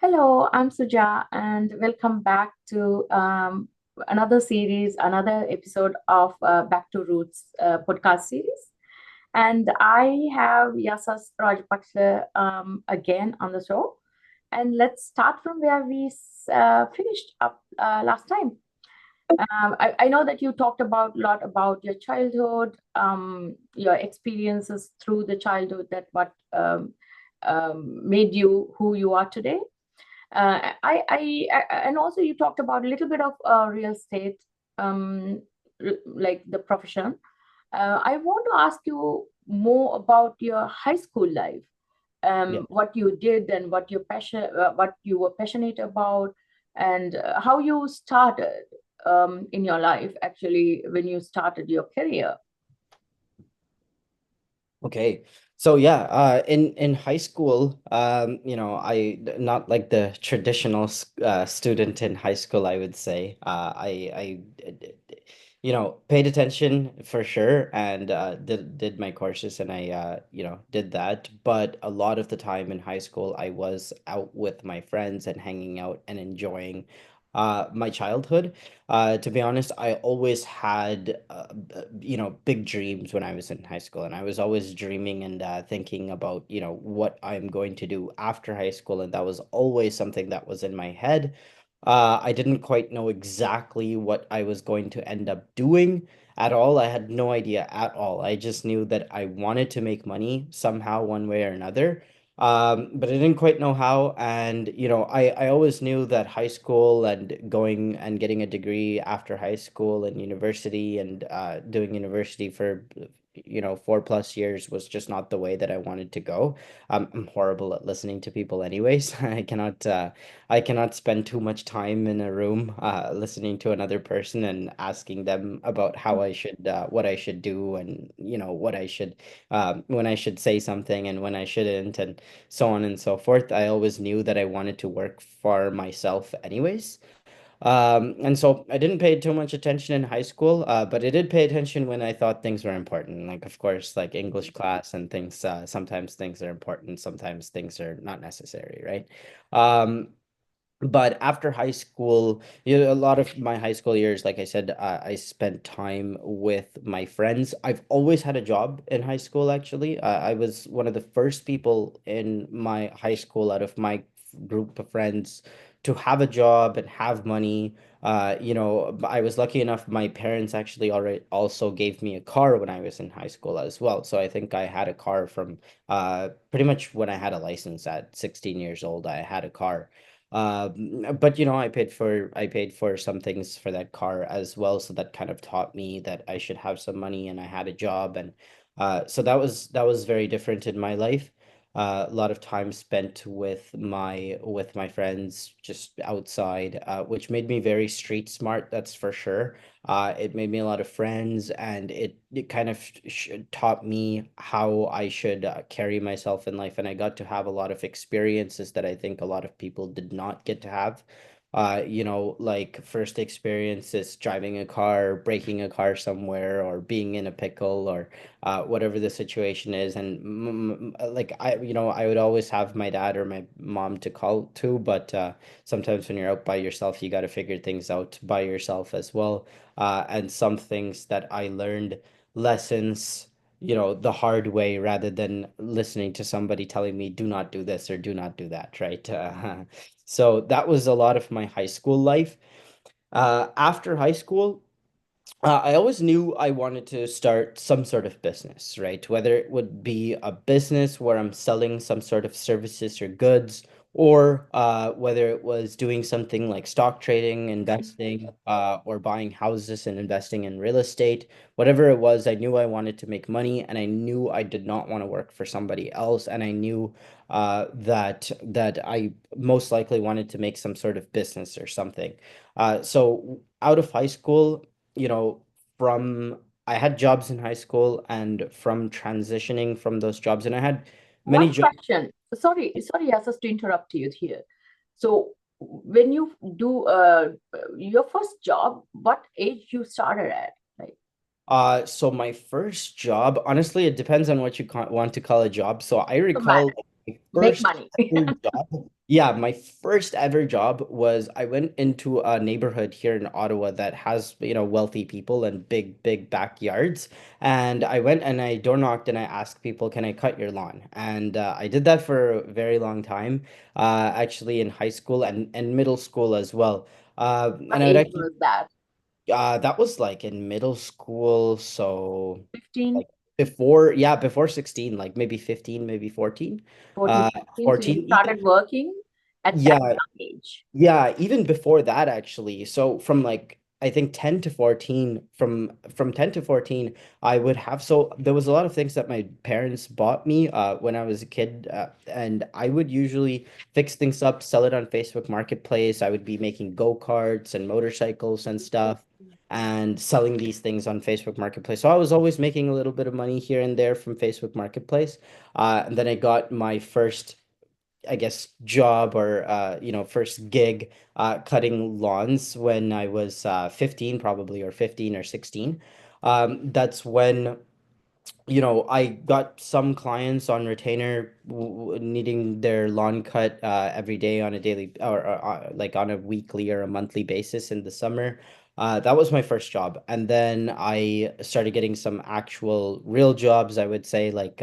Hello, I'm Suja, and welcome back to another series, another episode of Back to Roots podcast series. And I have Yasas Rajapakse again on the show. And let's start from where we finished up last time. I know that you talked about a lot about your childhood, your experiences through the childhood, that what made you who you are today. And also you talked about a little bit of real estate, like the profession. I want to ask you more about your high school life, Yeah. what you did and what you were passionate about, and how you started in your life actually when you started your career. Okay. So yeah, in high school, not like the traditional student in high school, I would say. Paid attention for sure and did my courses and I did that. But a lot of the time in high school, I was out with my friends and hanging out and enjoying my childhood. To be honest, I always had, big dreams when I was in high school, and I was always dreaming and thinking about, what I'm going to do after high school, and that was always something that was in my head. I didn't quite know exactly what I was going to end up doing at all. I had no idea at all. I just knew that I wanted to make money somehow, one way or another. But I didn't quite know how. And, I always knew that high school and going and getting a degree after high school and university and doing university for, 4+ years was just not the way that I wanted to go. I'm horrible at listening to people anyways. I cannot spend too much time in a room listening to another person and asking them about how I should, what I should do, and what I should, when I should say something and when I shouldn't, and so on and so forth. I always knew that I wanted to work for myself anyways. And so I didn't pay too much attention in high school, but I did pay attention when I thought things were important. Like, of course, like English class and things, sometimes things are important, sometimes things are not necessary, right? Um, but after high school, a lot of my high school years, like I said, I spent time with my friends. I've always had a job in high school, actually. I was one of the first people in my high school out of my group of friends to have a job and have money. I was lucky enough, my parents actually already also gave me a car when I was in high school as well. So I think I had a car from pretty much when I had a license at 16 years old, I had a car. But I paid for some things for that car as well, so that kind of taught me that I should have some money, and I had a job, and so that was very different in my life. A lot of time spent with my friends just outside, which made me very street smart, that's for sure. It made me a lot of friends, and it kind of taught me how I should carry myself in life. And I got to have a lot of experiences that I think a lot of people did not get to have. Like first experiences driving a car, breaking a car somewhere, or being in a pickle, or whatever the situation is. And like I would always have my dad or my mom to call to, but sometimes when you're out by yourself, you got to figure things out by yourself as well. And some things that I learned lessons, the hard way rather than listening to somebody telling me, do not do this or do not do that, right? So that was a lot of my high school life. After high school, I always knew I wanted to start some sort of business, right? Whether it would be a business where I'm selling some sort of services or goods, or whether it was doing something like stock trading, investing, or buying houses and investing in real estate. Whatever it was, I knew I wanted to make money, and I knew I did not want to work for somebody else, and I knew that I most likely wanted to make some sort of business or something. So out of high school, you know, from I had jobs in high school, and from transitioning from those jobs, and I had many One jobs. question. Sorry, Yasas, to interrupt you here. So, when you do your first job, what age you started at? Like, So my first job, honestly, it depends on what you want to call a job. So I so my recall. Make first money. ever job, yeah, my first ever job was I went into a neighborhood here in Ottawa that has, wealthy people and big backyards. And I went and I door knocked and I asked people, can I cut your lawn? And I did that for a very long time, actually in high school and middle school as well. And What I would age actually, was that? that was like in middle school, so 15, like before, yeah, before 16, like maybe 15, maybe 14. 14, Uh 15. So you 14 started even. working at that Yeah, young age. yeah, even before that actually. So from like I think 10 to 14, from 10 to 14, I would have, so there was a lot of things that my parents bought me when I was a kid, and I would usually fix things up, sell it on Facebook Marketplace. I would be making go-karts and motorcycles and stuff and selling these things on Facebook Marketplace. So I was always making a little bit of money here and there from Facebook Marketplace. And then I got my first, I guess, job or first gig cutting lawns when I was 15 probably, or 15 or 16. That's when I got some clients on retainer needing their lawn cut every day on a daily, or like on a weekly or a monthly basis in the summer. That was my first job. And then I started getting some actual real jobs, I would say, like,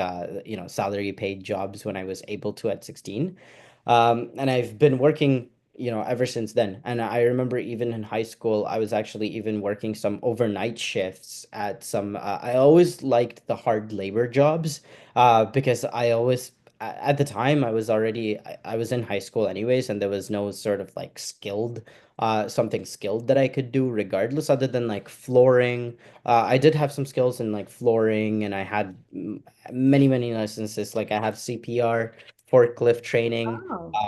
salary paid jobs when I was able to at 16. And I've been working, ever since then. And I remember even in high school, I was actually even working some overnight shifts at some, I always liked the hard labor jobs, because I always, at the time, I was already, I was in high school anyways, and there was no sort of like something skilled that I could do regardless, other than like flooring. I did have some skills in like flooring, and I had many licenses. Like I have CPR, forklift training,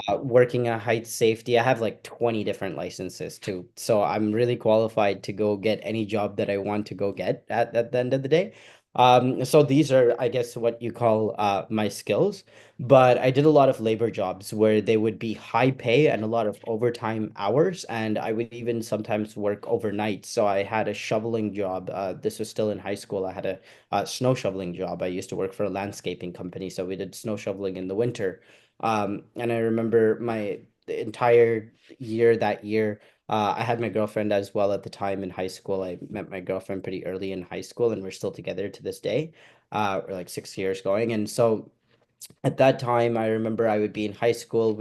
Oh, working at height safety. I have like 20 different licenses too. So I'm really qualified to go get any job that I want to go get at the end of the day. So these are, I guess, what you call my skills. But I did a lot of labor jobs where they would be high pay and a lot of overtime hours. And I would even sometimes work overnight. So I had a shoveling job. This was still in high school. I had a snow shoveling job. I used to work for a landscaping company. So we did snow shoveling in the winter. And I remember my the entire year that year, I had my girlfriend as well at the time in high school. I met my girlfriend pretty early in high school, and we're still together to this day. We're like 6 years going. And so at that time, I remember I would be in high school.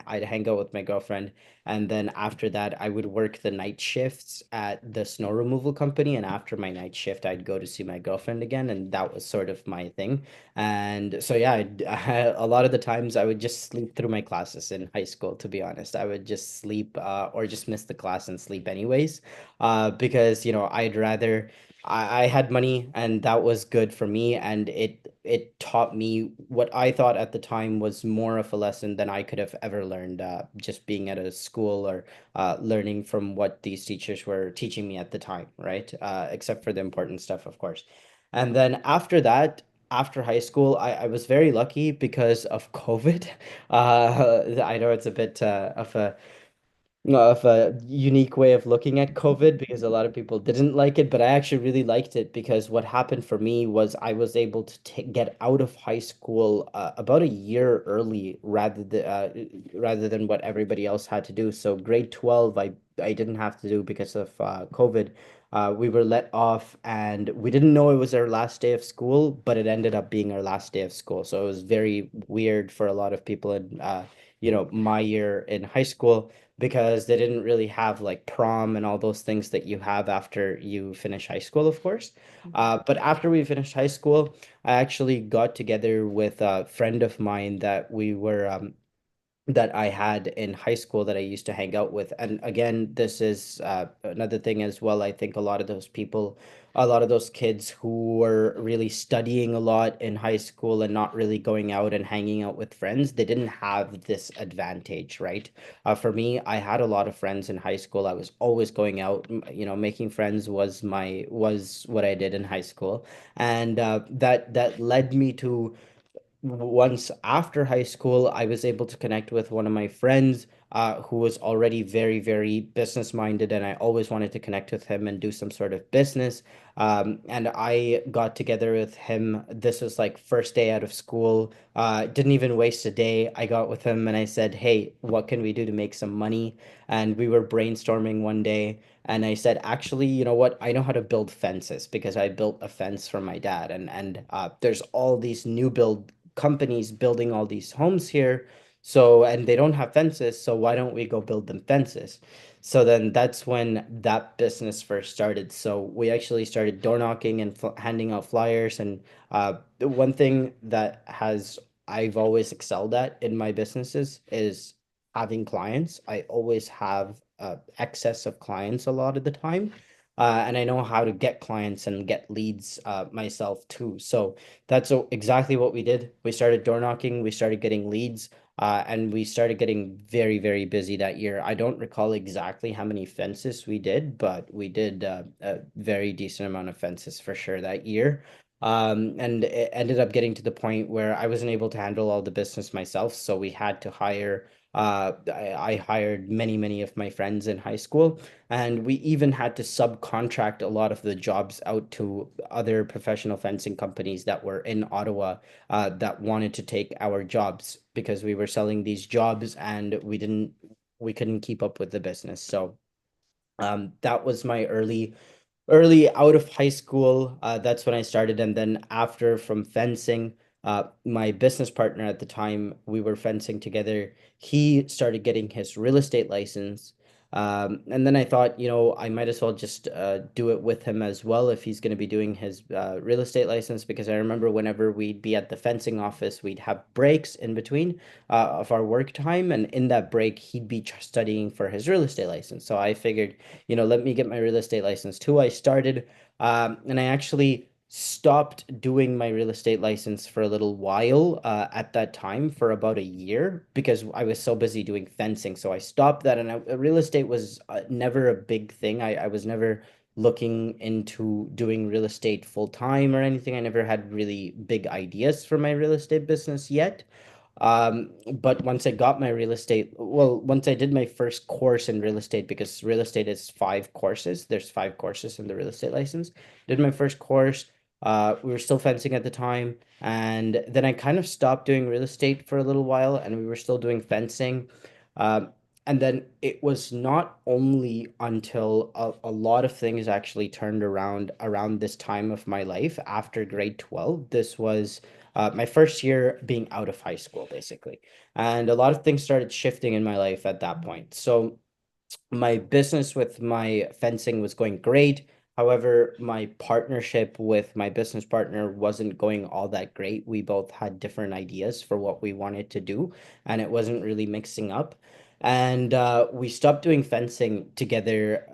I'd hang out with my girlfriend, and then after that, I would work the night shifts at the snow removal company. And after my night shift, I'd go to see my girlfriend again, and that was sort of my thing. And so yeah, a lot of the times I would just sleep through my classes in high school. To be honest, I would just sleep, or just miss the class and sleep anyways, because I'd rather. I had money, and that was good for me, and it taught me what I thought at the time was more of a lesson than I could have ever learned, just being at a school, or learning from what these teachers were teaching me at the time, right? Except for the important stuff, of course. And then after that, after high school, I was very lucky because of COVID. I know it's a bit of a unique way of looking at COVID, because a lot of people didn't like it, but I actually really liked it, because what happened for me was I was able to get out of high school about a year early, rather than what everybody else had to do. So grade 12, I didn't have to do because of COVID. We were let off, and we didn't know it was our last day of school, but it ended up being our last day of school. So it was very weird for a lot of people in my year in high school, because they didn't really have like prom and all those things that you have after you finish high school, of course. But after we finished high school, I actually got together with a friend of mine that I had in high school that I used to hang out with. And again, this is another thing as well. I think a lot of those kids who were really studying a lot in high school and not really going out and hanging out with friends, they didn't have this advantage, right? For me, I had a lot of friends in high school. I was always going out, making friends was what I did in high school. And that led me to, once after high school, I was able to connect with one of my friends. who was already very, very business minded, and I always wanted to connect with him and do some sort of business. And I got together with him. This was like first day out of school. Didn't even waste a day. I got with him and I said, "Hey, what can we do to make some money?" And we were brainstorming one day. And I said, actually, you know what? I know how to build fences because I built a fence for my dad. And there's all these new build companies building all these homes here. So, and they don't have fences. So why don't we go build them fences? So then that's when that business first started. So we actually started door knocking and handing out flyers. And the one thing that has I've always excelled at in my businesses is having clients. I always have excess of clients a lot of the time. And I know how to get clients and get leads myself too. So that's exactly what we did. We started door knocking, we started getting leads, and we started getting very, very busy that year. I don't recall exactly how many fences we did, but we did a very decent amount of fences for sure that year. And it ended up getting to the point where I wasn't able to handle all the business myself. So we had to hire I hired many, many of my friends in high school, and we even had to subcontract a lot of the jobs out to other professional fencing companies that were in Ottawa that wanted to take our jobs because we were selling these jobs and we couldn't keep up with the business. So that was my early out of high school. That's when I started. And then after from fencing, my business partner at the time, we were fencing together. He started getting his real estate license. And then I thought, I might as well just do it with him as well if he's going to be doing his real estate license. Because I remember whenever we'd be at the fencing office, we'd have breaks in between of our work time. And in that break, he'd be studying for his real estate license. So I figured, let me get my real estate license too. I started, and I actually stopped doing my real estate license for a little while at that time for about a year because I was so busy doing fencing. So I stopped that, and real estate was never a big thing. I was never looking into doing real estate full time or anything. I never had really big ideas for my real estate business yet. But once I got my real estate, well, once I did my first course in real estate, because real estate is 5 courses, there's 5 courses in the real estate license. Did my first course. We were still fencing at the time, and then I kind of stopped doing real estate for a little while, and we were still doing fencing. Um, and then it was not only until a lot of things actually turned around this time of my life after grade 12. This was my first year being out of high school, basically. And a lot of things started shifting in my life at that point. So my business with my fencing was going great. However, my partnership with my business partner wasn't going all that great. We both had different ideas for what we wanted to do, and it wasn't really mixing up. And we stopped doing fencing together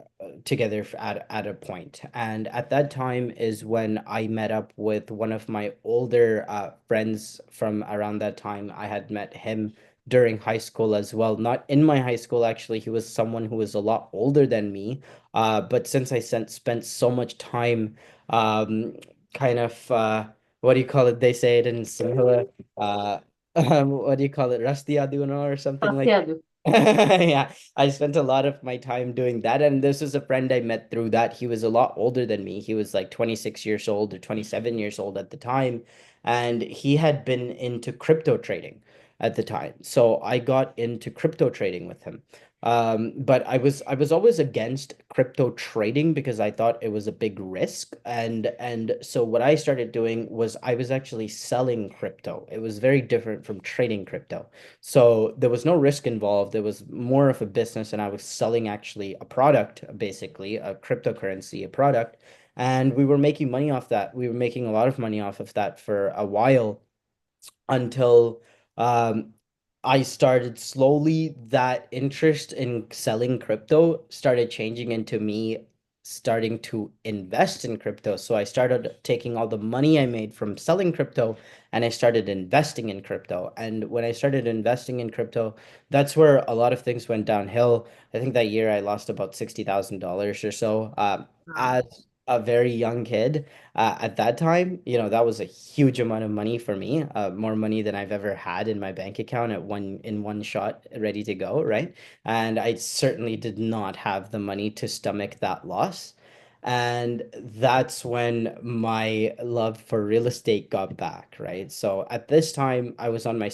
at a point. And at that time is when I met up with one of my older friends from around that time. I had met him during high school as well. Not in my high school, actually. He was someone who was a lot older than me. But since I spent so much time, um, kind of, what do you call it? They say it in Sinhala. Uh, what do you call it? Rasti Aduna or something like. Sasyadu. Yeah, I spent a lot of my time doing that. And this was a friend I met through that. He was a lot older than me. He was like 26 years old or 27 years old at the time. And he had been into crypto trading at the time. So I got into crypto trading with him. But I was always against crypto trading because I thought it was a big risk. And so what I started doing was I was actually selling crypto. It was very different from trading crypto. So there was no risk involved. It was more of a business, and I was selling actually a product, basically a cryptocurrency, a product. And we were making money off that. We were making a lot of money off of that for a while until um, I started slowly that interest in selling crypto started changing into me starting to invest in crypto. So I started taking all the money I made from selling crypto and I started investing in crypto. And when I started investing in crypto, that's where a lot of things went downhill. I think that year I lost about $60,000 or so. Wow. a very young kid, at that time, that was a huge amount of money for me, more money than I've ever had in my bank account at one shot, ready to go, right? And I certainly did not have the money to stomach that loss. And that's when my love for real estate got back, right? So at this time, I was on my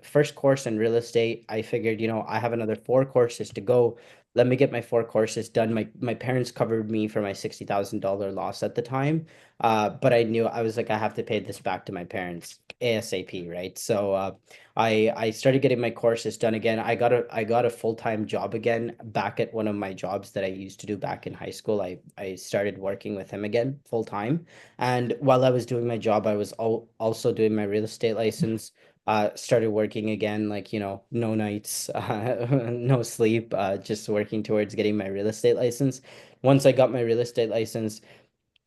first course in real estate. I figured, I have another 4 courses to go. Let me get my 4 courses done. My parents covered me for my $60,000 loss at the time. But I knew, I was like, I have to pay this back to my parents ASAP, right? So I started getting my courses done again. I got a full-time job again back at one of my jobs that I used to do back in high school. I started working with him again full time. And while I was doing my job, I was also doing my real estate license. Started working again, like, no nights, no sleep, just working towards getting my real estate license. Once I got my real estate license,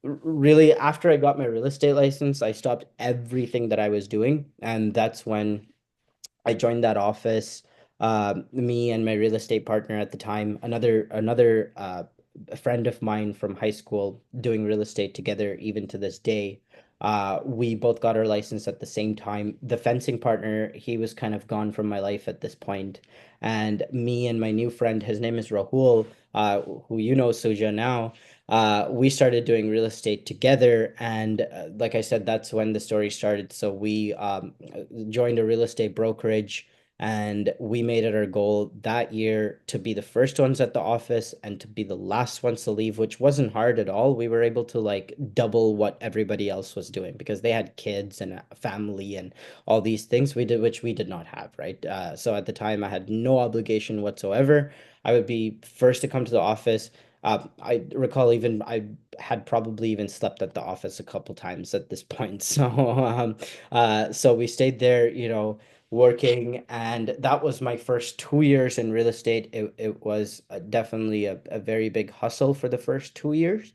really, after I got my real estate license, I stopped everything that I was doing. And that's when I joined that office. Me and my real estate partner at the time, another a friend of mine from high school, doing real estate together even to this day. We both got our license at the same time. The fencing partner, he was kind of gone from my life at this point, and me and my new friend, his name is Rahul, who Suja now. We started doing real estate together, and like I said, that's when the story started. So we joined a real estate brokerage, and we made it our goal that year to be the first ones at the office and to be the last ones to leave, which wasn't hard at all. We were able to like double what everybody else was doing because they had kids and a family and all these things we did, which we did not have, right? So at the time, I had no obligation whatsoever. I would be first to come to the office. I recall even I had probably even slept at the office a couple times at this point. So we stayed there, working, and that was my first 2 years in real estate. It was definitely a very big hustle for the first 2 years.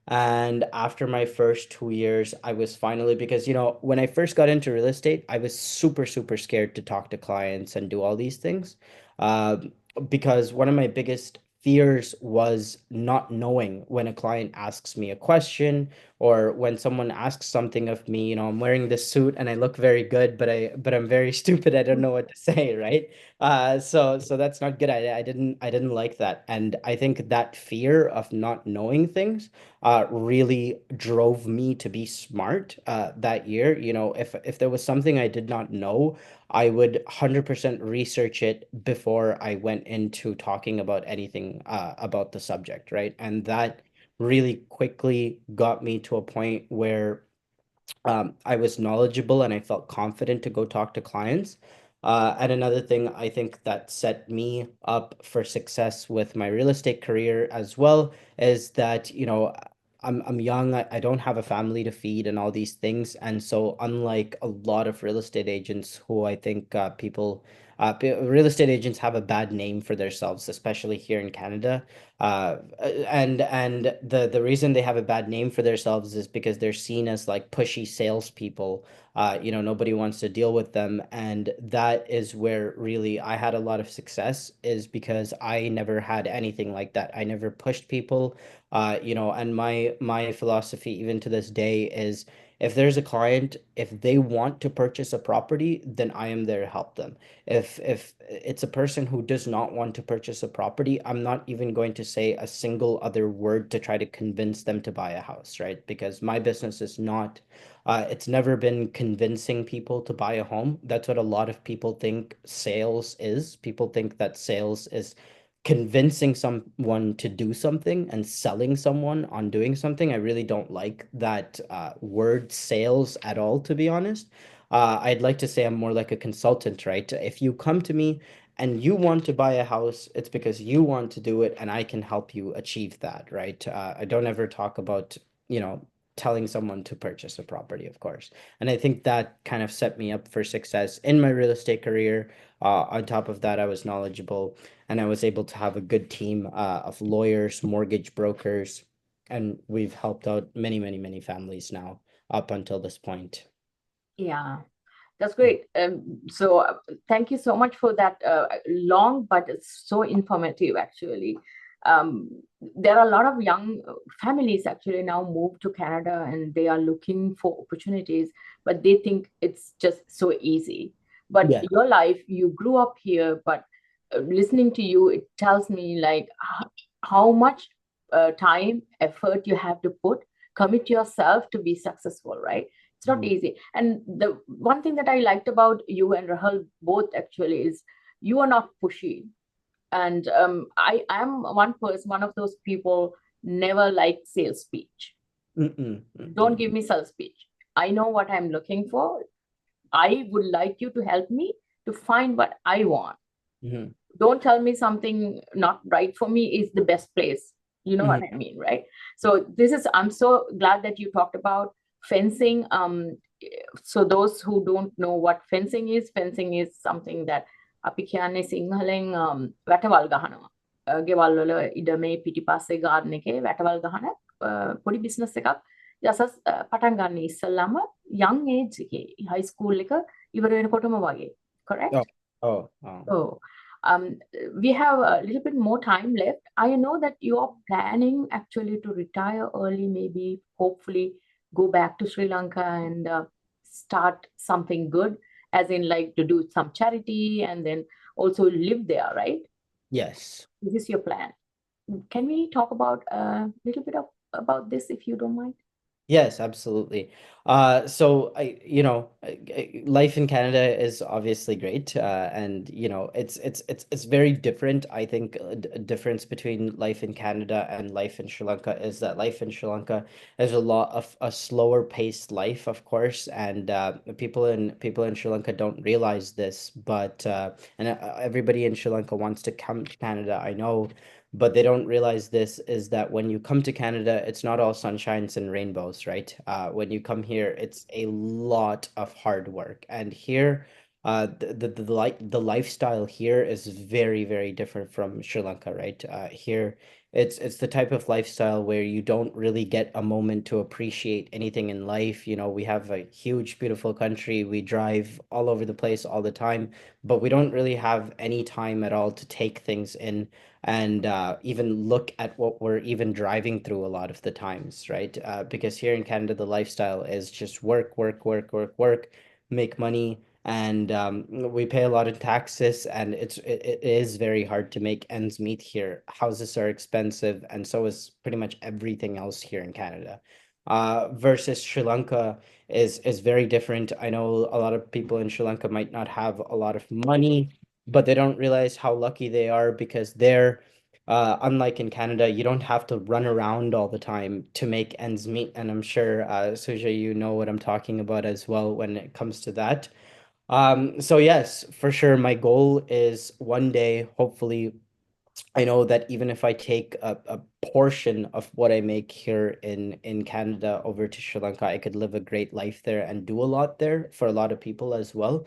And after my first 2 years, I was finally, because, when I first got into real estate, I was super, super scared to talk to clients and do all these things. Um, because one of my biggest fears was not knowing when a client asks me a question, or when someone asks something of me. I'm wearing this suit and I look very good, but I'm very stupid. I don't know what to say, right? So that's not good. I didn't like that. And I think that fear of not knowing things really drove me to be smart that year. If there was something I did not know, I would 100% research it before I went into talking about anything about the subject, right? And that really quickly got me to a point where I was knowledgeable and I felt confident to go talk to clients. And another thing I think that set me up for success with my real estate career as well is that, I'm young, I don't have a family to feed and all these things. And so, unlike a lot of real estate agents who I think real estate agents have a bad name for themselves, especially here in Canada. And the reason they have a bad name for themselves is because they're seen as like pushy salespeople. Nobody wants to deal with them, and that is where really I had a lot of success, is because I never had anything like that. I never pushed people. And my philosophy even to this day is, if there's a client, if they want to purchase a property, then I am there to help them. If it's a person who does not want to purchase a property, I'm not even going to say a single other word to try to convince them to buy a house, right? Because my business is not, it's never been convincing people to buy a home. That's what a lot of people think sales is. People think that sales is convincing someone to do something and selling someone on doing something. I really don't like that word sales at all, to be honest. I'd like to say I'm more like a consultant, right? If you come to me and you want to buy a house, it's because you want to do it, and I can help you achieve that, right? I don't ever talk about, you know, telling someone to purchase a property, of course. And I think that kind of set me up for success in my real estate career. On top of that, I was knowledgeable, and I was able to have a good team of lawyers, mortgage brokers, and we've helped out many, many, many families now up until this point. Yeah, that's great. Thank you so much for that long, but it's so informative actually. um, there are a lot of young families actually now move to Canada and they are looking for opportunities, but they think it's just so easy. But Yeah. your life, you grew up here, but listening to you, it tells me like how much time, effort you have to put, commit yourself to be successful, right? It's not Mhm. easy. And the one thing that I liked about you and Rahul both actually is you are not pushy. And I am one person, one of those people never like sales speech. Mm-mm, Don't mm-mm, give me sales speech. I know what I'm looking for. I would like you to help me to find what I want. mhm, Don't tell me something not right for me is the best place. You know what mhm. I mean, right? So this is, I'm so glad that you talked about fencing. So those who don't know what fencing is something that අපි කියන්නේ සිංහලෙන් වැටවල් ගහනවා. ගෙවල් වල ඉඩ මේ පිටිපස්සේ ගාර්ඩන් එකේ වැටවල් ගහන පොඩි බිස්නස් එකක් යසස් පටන් ගන්න ඉස්සල්ලාම young age එකේ high school එක ඉවර වෙනකොටම වගේ. Oh, Correct? oh, oh. Oh, we have a little bit more time left. I know that you are planning actually to retire early, maybe, hopefully, go back to Sri Lanka and start something good, as in like to do some charity and then also live there, right? Yes. This is your plan. Can we talk about a little bit of about this if you don't mind? Yes, absolutely. So life in Canada is obviously great, and it's very different. I think a difference between life in Canada and life in Sri Lanka is that life in Sri Lanka is a lot of a slower paced life, of course, and people in Sri Lanka don't realize this, but and everybody in Sri Lanka wants to come to Canada, I know, but they don't realize this is that when you come to Canada, it's not all sunshines and rainbows, right? When you come here, it's a lot of hard work. And here, the lifestyle here is very, very different from Sri Lanka, right? Here, it's the type of lifestyle where you don't really get a moment to appreciate anything in life. You know, we have a huge, beautiful country. We drive all over the place all the time, but we don't really have any time at all to take things in and even look at what we're even driving through a lot of the times, right? Because here in Canada, the lifestyle is just work, work, work, work, work, make money, and we pay a lot of taxes, and it is very hard to make ends meet here. Houses are expensive, and so is pretty much everything else here in Canada. Versus Sri Lanka is very different. I know a lot of people in Sri Lanka might not have a lot of money, but they don't realize how lucky they are because they're unlike in Canada, you don't have to run around all the time to make ends meet. And I'm sure, Suja, you know what I'm talking about as well when it comes to that. So yes, for sure, my goal is one day, hopefully, I know that even if I take a portion of what I make here in Canada over to Sri Lanka, I could live a great life there and do a lot there for a lot of people as well.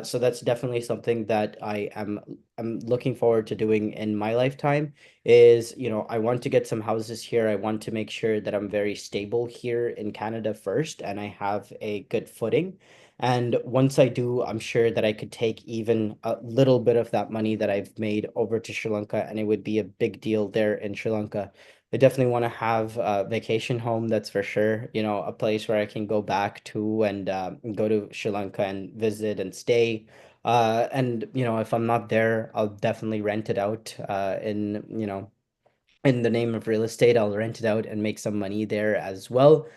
So that's definitely something that I'm looking forward to doing in my lifetime is, I want to get some houses here. I want to make sure that I'm very stable here in Canada first and I have a good footing. And once I do, I'm sure that I could take even a little bit of that money that I've made over to Sri Lanka, and it would be a big deal there in Sri Lanka. I definitely want to have a vacation home, that's for sure. A place where I can go back to and go to Sri Lanka and visit and stay. And if I'm not there, I'll definitely rent it out in the name of real estate. I'll rent it out and make some money there as well.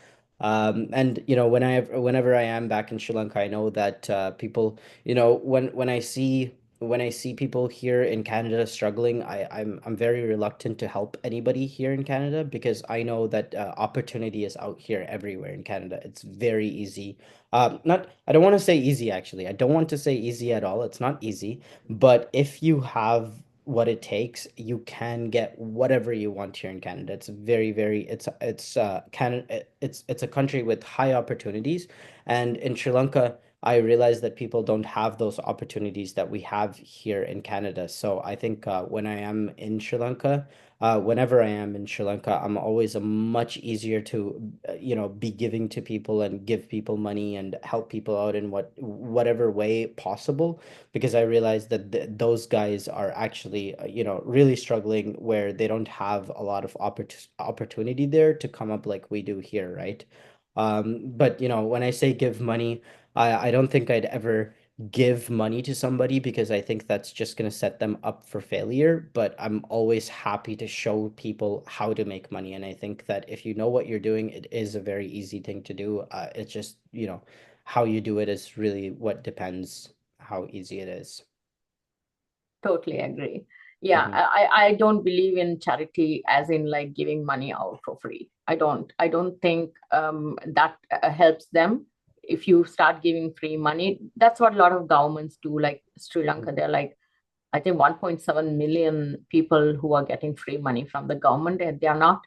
And whenever I am back in Sri Lanka, I know that people, when I see people here in Canada struggling, I'm very reluctant to help anybody here in Canada because I know that opportunity is out here everywhere in Canada. It's very easy. Not I don't want to say easy actually. I don't want to say easy at all. It's not easy, but if you have what it takes, you can get whatever you want here in Canada. It's very, very it's Canada it's a country with high opportunities. And in Sri Lanka, I realized that people don't have those opportunities that we have here in Canada. So I think when I am in Sri Lanka, whenever I am in Sri Lanka, I'm always a much easier to, be giving to people and give people money and help people out in whatever way possible, because I realize that those guys are actually, really struggling where they don't have a lot of opportunity there to come up like we do here, right? But when I say give money, I don't think I'd ever give money to somebody because I think that's just going to set them up for failure. But I'm always happy to show people how to make money. And I think that if you know what you're doing, it is a very easy thing to do. It's just, how you do it is really what depends how easy it is. Totally agree. Yeah, Mhm. I don't believe in charity as in like giving money out for free. I don't think that helps them. If you start giving free money, that's what a lot of governments do. Like Sri Lanka, they're like, I think 1.7 million people who are getting free money from the government, and they are not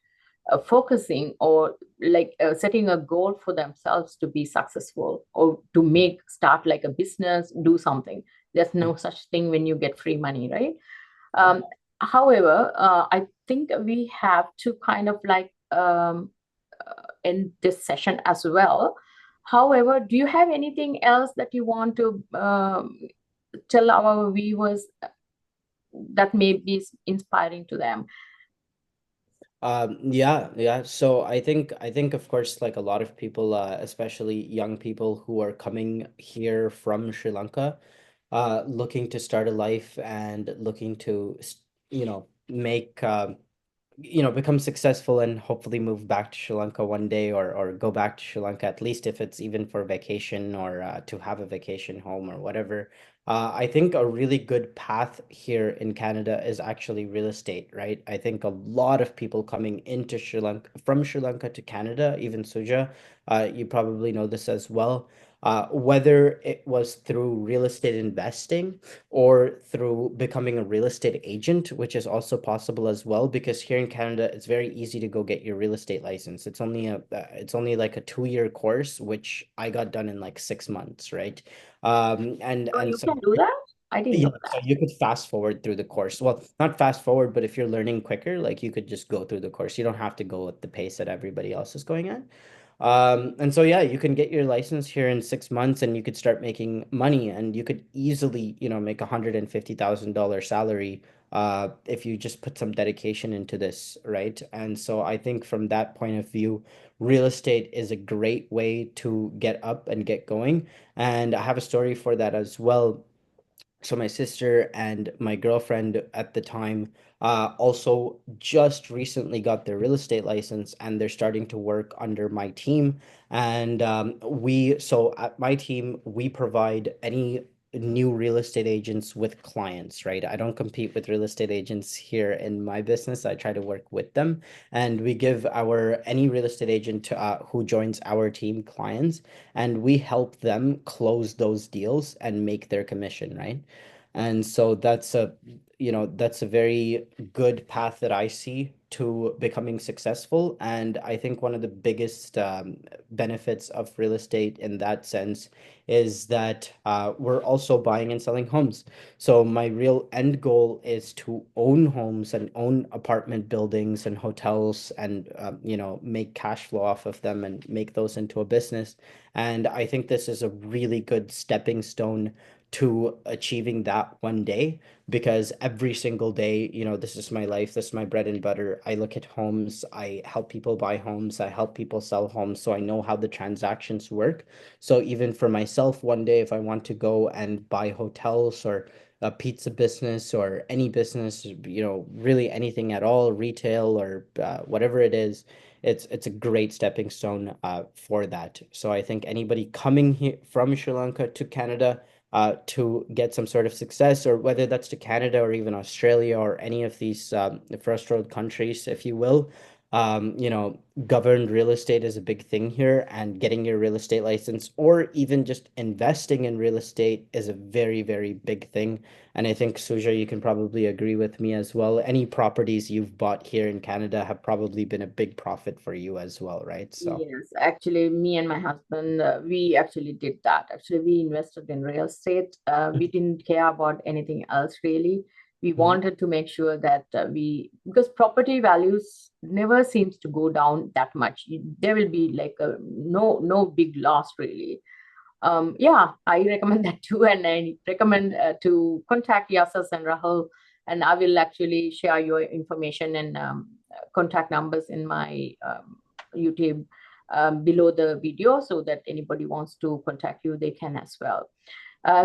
focusing or like setting a goal for themselves to be successful or to make start like a business, do something. There's no such thing when you get free money, right? Yeah. um, However, I think we have to kind of like end this session as well. However, do you have anything else that you want to tell our viewers that may be inspiring to them? Yeah, yeah. So I think of course like a lot of people, especially young people who are coming here from Sri Lanka, looking to start a life and looking to, make become successful and hopefully move back to Sri Lanka one day, or go back to Sri Lanka, at least if it's even for vacation, or to have a vacation home or whatever. I think a really good path here in Canada is actually real estate, right? I think a lot of people coming into Sri Lanka, from Sri Lanka to Canada, even Suja, you probably know this as well. Whether it was through real estate investing or through becoming a real estate agent, which is also possible as well, because here in Canada, it's very easy to go get your real estate license. It's only like a 2-year course, which I got done in like 6 months, right? So And you so can do that? I didn't yeah, know so that. you could fast forward through the course. Well, not fast forward, but if you're learning quicker, like you could just go through the course. You don't have to go at the pace that everybody else is going at. And so yeah, you can get your license here in 6 months and you could start making money, and you could easily, make $150,000 salary if you just put some dedication into this, right? And so I think from that point of view, real estate is a great way to get up and get going. And I have a story for that as well. So my sister and my girlfriend at the time also just recently got their real estate license, and they're starting to work under my team. And so at my team, we provide any new real estate agents with clients, right? I don't compete with real estate agents here in my business. I try to work with them, and we give our any real estate agent who joins our team clients, and we help them close those deals and make their commission, right? And so that's a very good path that I see to becoming successful. And I think one of the biggest benefits of real estate in that sense is that we're also buying and selling homes. So my real end goal is to own homes and own apartment buildings and hotels, and make cash flow off of them and make those into a business. And I think this is a really good stepping stone to achieving that one day, because every single day, this is my life, this is my bread and butter. I look at homes, I help people buy homes, I help people sell homes, so I know how the transactions work. So even for myself, one day, if I want to go and buy hotels or a pizza business or any business, really anything at all, retail or whatever it is, it's a great stepping stone for that. So I think anybody coming here from Sri Lanka to Canada to get some sort of success, or whether that's to Canada or even Australia or any of these first world countries, if you will. governed real estate is a big thing here, and getting your real estate license or even just investing in real estate is a very, very big thing. And I think, Suja, you can probably agree with me as well. Any properties you've bought here in Canada have probably been a big profit for you as well, right? So, Yes, actually, me and my husband, we actually did that. Actually, we invested in real estate. We didn't care about anything else really. We Mhm. wanted to make sure that because property values never seems to go down that much. There will be like no big loss really. Yeah, I recommend that too, and I recommend to contact Yasas and Rahul, and I will actually share your information and contact numbers in my YouTube below the video, so that anybody wants to contact you, they can as well.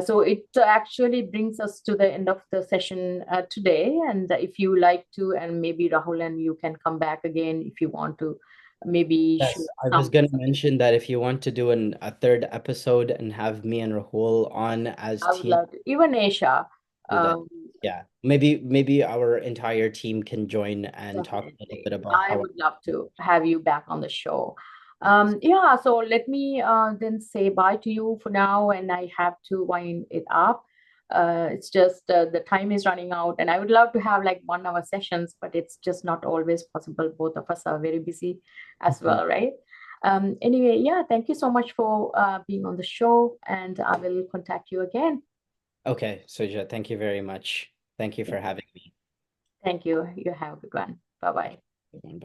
So it actually brings us to the end of the session today. And if you like to, and maybe Rahul and you can come back again if you want to, maybe share yes, I was some. going to mention that if you want to do a third episode and have me and Rahul on as I would team, love to. Even Asia, do that. um, Yeah, maybe our entire team can join and talk a little definitely. bit about I how. would love to have you back on the show. Yeah, so let me then say bye to you for now, and I have to wind it up. It's just the time is running out, and I would love to have like 1 hour sessions, but it's just not always possible. Both of us are very busy as Mhm. well, right? Anyway, yeah, thank you so much for being on the show, and I will contact you again. Okay, Suja, thank you very much. Thank you for Thank you. having me. Thank you. You have a good one. Bye bye. Okay.